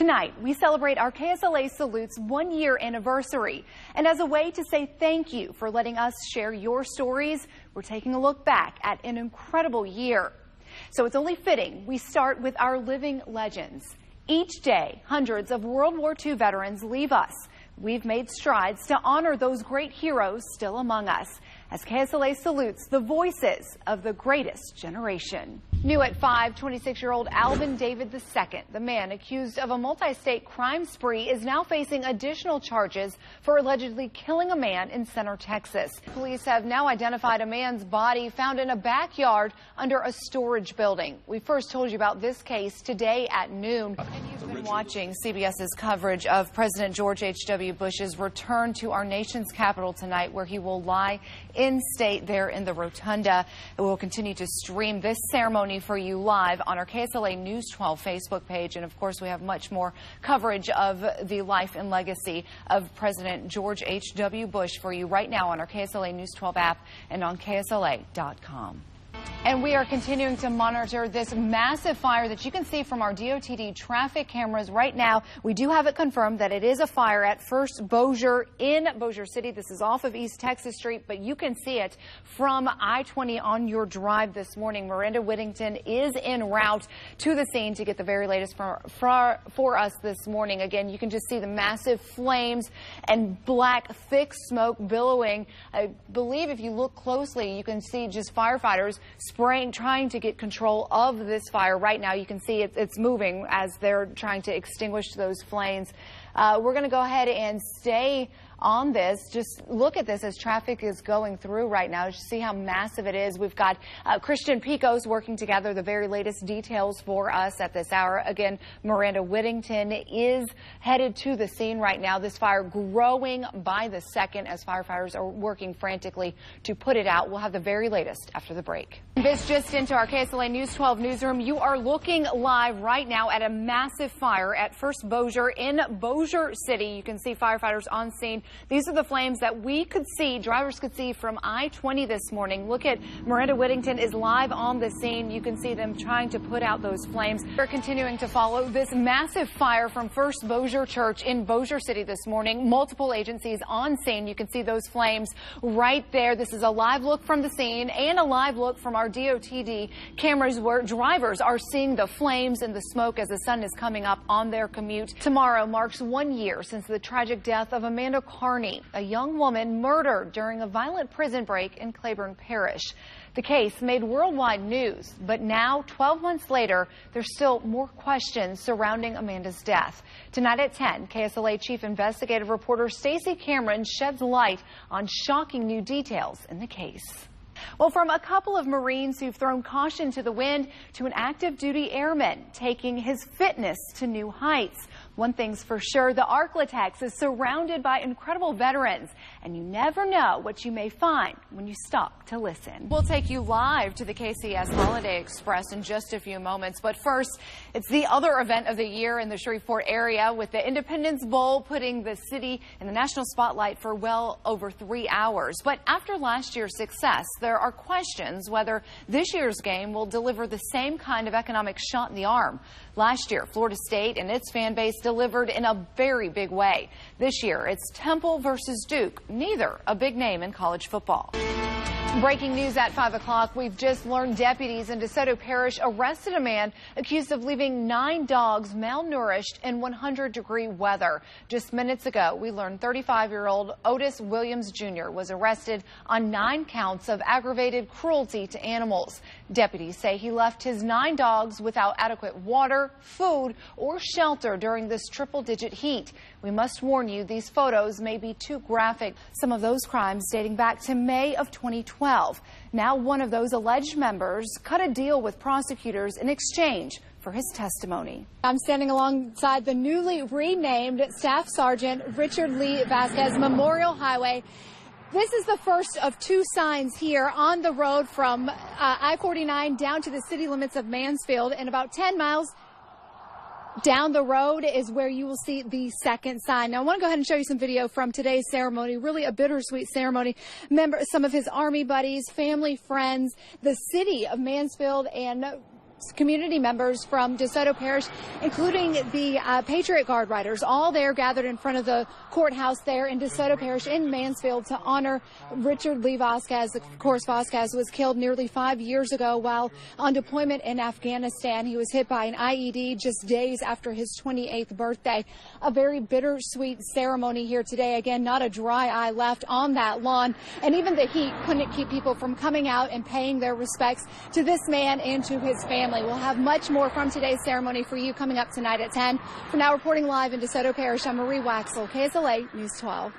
Tonight, we celebrate our KSLA Salutes 1-year anniversary. And as a way to say thank you for letting us share your stories, we're taking a look back at an incredible year. So it's only fitting we start with our living legends. Each day, hundreds of World War II veterans leave us. We've made strides to honor those great heroes still among us, as KSLA salutes the voices of the greatest generation. New at 5, 26-year-old Alvin David II, the man accused of a multi-state crime spree, is now facing additional charges for allegedly killing a man in Center, Texas. Police have now identified a man's body found in a backyard under a storage building. We first told you about this case today at noon. And you've been watching CBS's coverage of President George H.W. Bush's return to our nation's capital tonight, where he will lie in state there in the rotunda. And we'll continue to stream this ceremony for you live on our KSLA News 12 Facebook page. And of course, we have much more coverage of the life and legacy of President George H.W. Bush for you right now on our KSLA News 12 app and on KSLA.com. And we are continuing to monitor this massive fire that you can see from our DOTD traffic cameras right now. We do have it confirmed that it is a fire at First Bossier in Bossier City. This is off of East Texas Street, but you can see it from I-20 on your drive this morning. Miranda Whittington is en route to the scene to get the very latest for us this morning. Again, you can just see the massive flames and black, thick smoke billowing. I believe if you look closely, you can see just firefighters spraying, trying to get control of this fire. Right now, you can see it's moving as they're trying to extinguish those flames. We're going to go ahead and stay on this. Just look at this as traffic is going through right now. Just see how massive it is. We've got Christian Picos working together the very latest details for us at this hour. Again, Miranda Whittington is headed to the scene right now. This fire growing by the second as firefighters are working frantically to put it out. We'll have the very latest after the break. This just into our KSLA News 12 newsroom. You are looking live right now at a massive fire at First Bossier in Bossier City. You can see firefighters on scene. These are the flames that we could see, drivers could see from I-20 this morning. Look at Miranda Whittington is live on the scene. You can see them trying to put out those flames. We're continuing to follow this massive fire from First Bossier Church in Bossier City this morning. Multiple agencies on scene. You can see those flames right there. This is a live look from the scene and a live look from our DOTD cameras where drivers are seeing the flames and the smoke as the sun is coming up on their commute. Tomorrow marks 1 year since the tragic death of Amanda Carney, a young woman murdered during a violent prison break in Claiborne Parish. The case made worldwide news, but now, 12 months later, there's still more questions surrounding Amanda's death. Tonight at 10, KSLA Chief Investigative Reporter Stacey Cameron sheds light on shocking new details in the case. Well, from a couple of Marines who've thrown caution to the wind to an active duty airman taking his fitness to new heights. One thing's for sure, the Arklatex is surrounded by incredible veterans, and you never know what you may find when you stop to listen. We'll take you live to the KCS Holiday Express in just a few moments, but first, it's the other event of the year in the Shreveport area, with the Independence Bowl putting the city in the national spotlight for well over 3 hours. But after last year's success, there are questions whether this year's game will deliver the same kind of economic shot in the arm. Last year, Florida State and its fan base delivered in a very big way. This year, it's Temple versus Duke, neither a big name in college football. Breaking news at 5 o'clock, we've just learned deputies in DeSoto Parish arrested a man accused of leaving 9 dogs malnourished in 100-degree weather. Just minutes ago, we learned 35-year-old Otis Williams Jr. was arrested on 9 counts of aggravated cruelty to animals. Deputies say he left his 9 dogs without adequate water, food, or shelter during this triple-digit heat. We must warn you, these photos may be too graphic. Some of those crimes dating back to May of 2012. Now one of those alleged members cut a deal with prosecutors in exchange for his testimony. I'm standing alongside the newly renamed Staff Sergeant Richard Lee Vasquez Memorial Highway. This is the first of 2 signs here on the road from I-49 down to the city limits of Mansfield, and about 10 miles down the road is where you will see the second sign. Now, I want to go ahead and show you some video from today's ceremony, really a bittersweet ceremony. Remember, some of his Army buddies, family, friends, the city of Mansfield, and community members from DeSoto Parish, including the Patriot Guard riders, all there gathered in front of the courthouse there in DeSoto Parish in Mansfield to honor Richard Lee Vasquez. Of course, Vasquez was killed nearly 5 years ago while on deployment in Afghanistan. He was hit by an IED just days after his 28th birthday. A very bittersweet ceremony here today. Again, not a dry eye left on that lawn, and even the heat couldn't keep people from coming out and paying their respects to this man and to his family. We'll have much more from today's ceremony for you coming up tonight at 10. For now, reporting live in DeSoto Parish, I'm Marie Waxel, KSLA News 12.